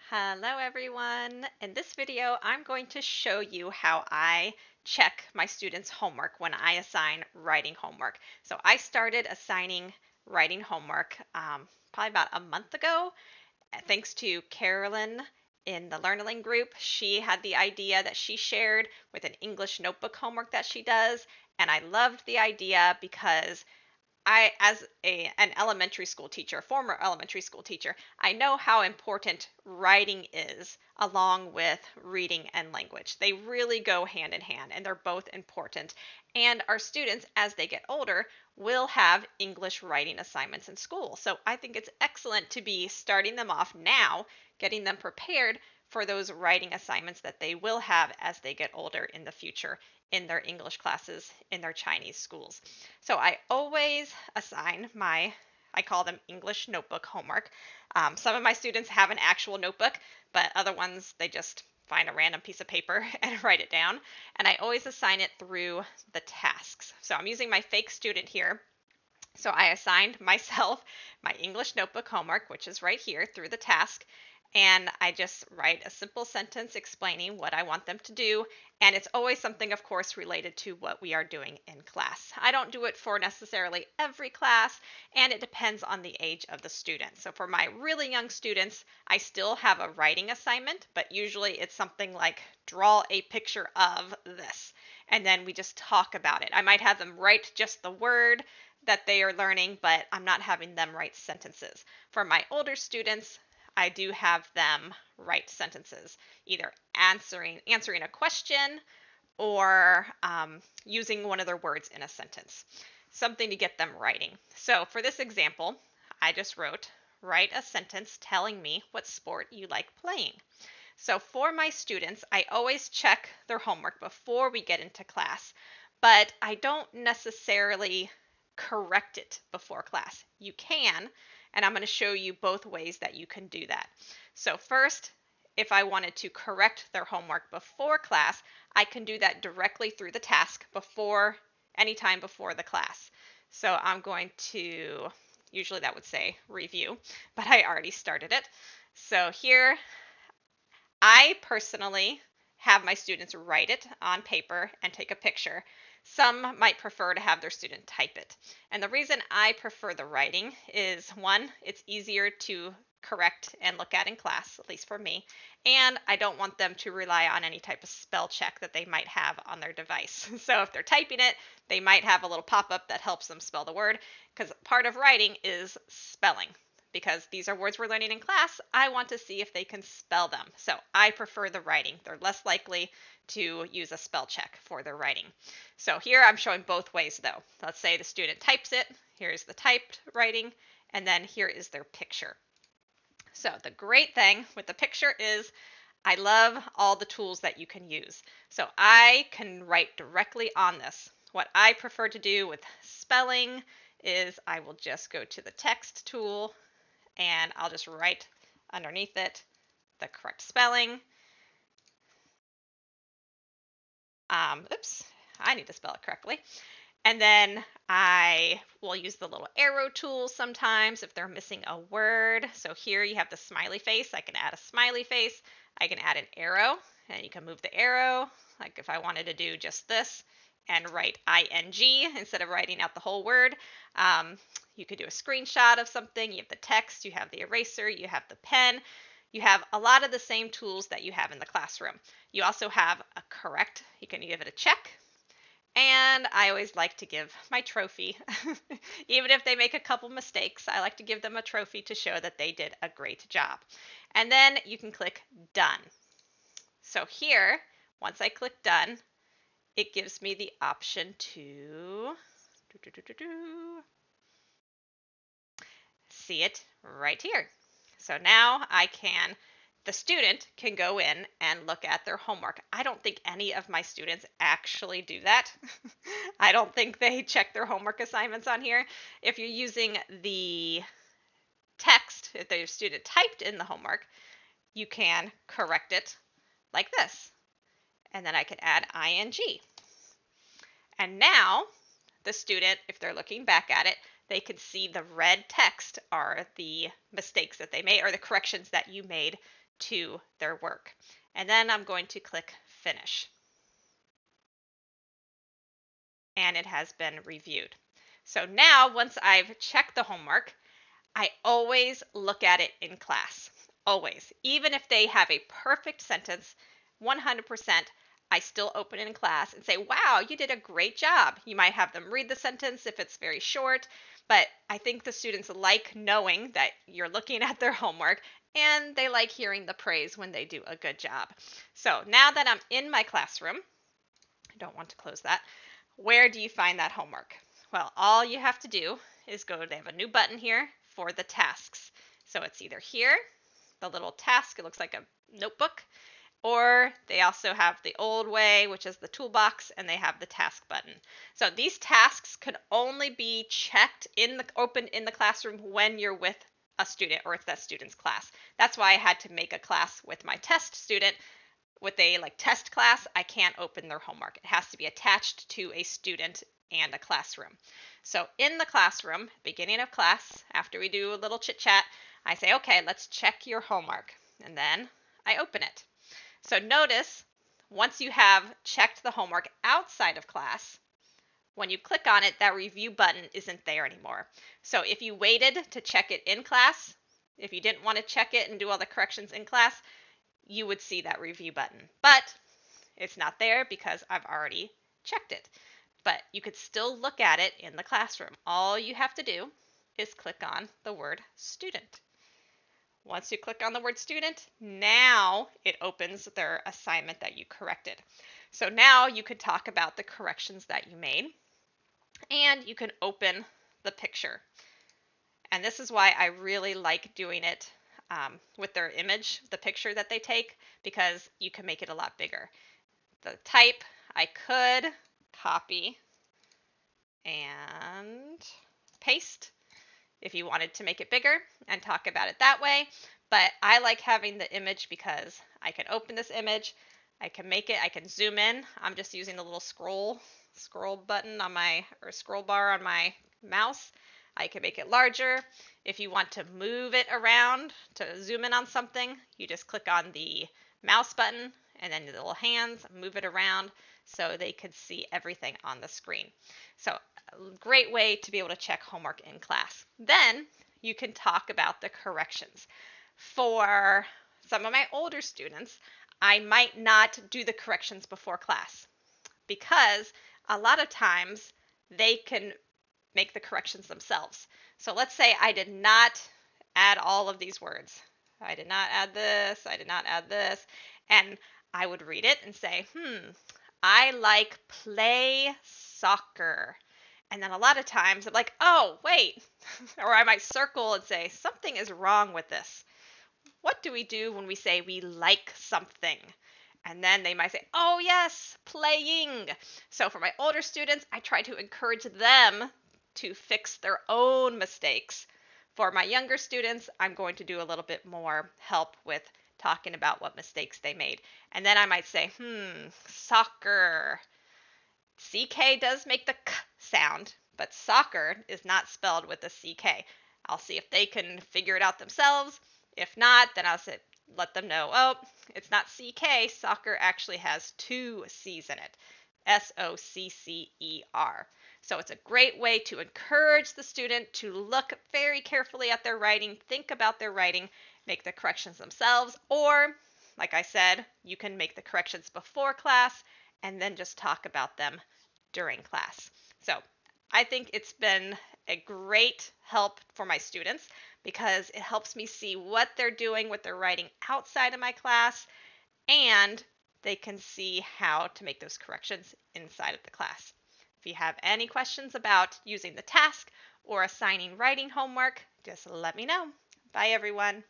Hello everyone. In this video, I'm going to show you how I check my students' homework when I assign writing homework. So I started assigning writing homework probably about a month ago, thanks to Carolyn in the Learning group. She had the idea that she shared with an English notebook homework that she does, and I loved the idea because as an elementary school teacher, former elementary school teacher, I know how important writing is along with reading and language. They really go hand in hand and they're both important. And our students, as they get older, will have English writing assignments in school. So I think it's excellent to be starting them off now, getting them prepared for those writing assignments that they will have as they get older in the future in their English classes in their Chinese schools. So I always assign I call them English notebook homework. Some of my students have an actual notebook, but other ones, they just find a random piece of paper and write it down. And I always assign it through the tasks. So I'm using my fake student here. So I assigned myself my English notebook homework, which is right here through the task. And I just write a simple sentence explaining what I want them to do. And it's always something, of course, related to what we are doing in class. I don't do it for necessarily every class, and it depends on the age of the student. So for my really young students, I still have a writing assignment, but usually it's something like draw a picture of this. And then we just talk about it. I might have them write just the word that they are learning, but I'm not having them write sentences. For my older students, I do have them write sentences, either answering a question or using one of their words in a sentence, something to get them writing. So for this example, I just wrote, write a sentence telling me what sport you like playing. So for my students, I always check their homework before we get into class, but I don't necessarily correct it before class. You can, and I'm going to show you both ways that you can do that. So first, if I wanted to correct their homework before class, I can do that directly through the task anytime before the class. So I'm going to, usually that would say review, but I already started it. So here, I personally have my students write it on paper and take a picture. Some might prefer to have their student type it. And the reason I prefer the writing is, one, it's easier to correct and look at in class, at least for me, and I don't want them to rely on any type of spell check that they might have on their device. So if they're typing it, they might have a little pop-up that helps them spell the word, because part of writing is spelling. Because these are words we're learning in class, I want to see if they can spell them. So I prefer the writing. They're less likely to use a spell check for their writing. So here I'm showing both ways though. Let's say the student types it. Here's the typed writing, and then here is their picture. So the great thing with the picture is I love all the tools that you can use. So I can write directly on this. What I prefer to do with spelling is I will just go to the text tool and I'll just write underneath it the correct spelling. Oops, I need to spell it correctly. And then I will use the little arrow tool sometimes if they're missing a word. So here you have the smiley face. I can add a smiley face. I can add an arrow, and you can move the arrow. Like if I wanted to do just this and write ing instead of writing out the whole word. You could do a screenshot of something. You have the text, you have the eraser, you have the pen. You have a lot of the same tools that you have in the classroom. You also have a correct. You can give it a check. And I always like to give my trophy. Even if they make a couple mistakes, I like to give them a trophy to show that they did a great job. And then you can click done. So here, once I click done, it gives me the option to see it right here. So now the student can go in and look at their homework. I don't think any of my students actually do that. I don't think they check their homework assignments on here. If you're using the text, if the student typed in the homework, you can correct it like this. And then I can add ing. And now the student, if they're looking back at it, they can see the red text are the mistakes that they made or the corrections that you made to their work. And then I'm going to click Finish. And it has been reviewed. So now, once I've checked the homework, I always look at it in class. Always. Even if they have a perfect sentence, 100%, I still open it in class and say, wow, you did a great job. You might have them read the sentence if it's very short, but I think the students like knowing that you're looking at their homework, and they like hearing the praise when they do a good job. So now that I'm in my classroom, I don't want to close that. Where do you find that homework? Well, all you have to do is they have a new button here for the tasks. So it's either here, the little task, it looks like a notebook, or they also have the old way, which is the toolbox, and they have the task button. So these tasks could only be checked open in the classroom when you're with a student or it's that student's class. That's why I had to make a class with my test student. With a test class, I can't open their homework. It has to be attached to a student and a classroom. So in the classroom, beginning of class, after we do a little chit chat, I say, okay, let's check your homework. And then I open it. So notice, once you have checked the homework outside of class, when you click on it, that review button isn't there anymore. So if you waited to check it in class, if you didn't want to check it and do all the corrections in class, you would see that review button. But it's not there because I've already checked it. But you could still look at it in the classroom. All you have to do is click on the word student. Once you click on the word student, now it opens their assignment that you corrected. So now you could talk about the corrections that you made, and you can open the picture. And this is why I really like doing it with their image, the picture that they take, because you can make it a lot bigger. The type, I could copy and paste if you wanted to make it bigger and talk about it that way. But I like having the image because I can open this image, I can make it, I can zoom in. I'm just using the little scroll button on or scroll bar on my mouse. I can make it larger. If you want to move it around to zoom in on something, you just click on the mouse button and then the little hands, move it around so they could see everything on the screen. So a great way to be able to check homework in class. Then you can talk about the corrections. For some of my older students, I might not do the corrections before class because a lot of times they can make the corrections themselves. So let's say I did not add all of these words. I did not add this, I did not add this, and I would read it and say, I like play soccer. And then a lot of times I'm like, oh, wait. Or I might circle and say, something is wrong with this. What do we do when we say we like something? And then they might say, oh, yes, playing. So for my older students, I try to encourage them to fix their own mistakes. For my younger students, I'm going to do a little bit more help with talking about what mistakes they made. And then I might say, soccer. CK does make the k sound, but soccer is not spelled with a CK. I'll see if they can figure it out themselves. If not, then I'll let them know, oh, it's not CK. Soccer actually has two C's in it. SOCCER. So it's a great way to encourage the student to look very carefully at their writing, think about their writing, make the corrections themselves, or, like I said, you can make the corrections before class and then just talk about them during class. So I think it's been a great help for my students because it helps me see what they're doing with their writing outside of my class, and they can see how to make those corrections inside of the class. If you have any questions about using the task or assigning writing homework, just let me know. Bye, everyone.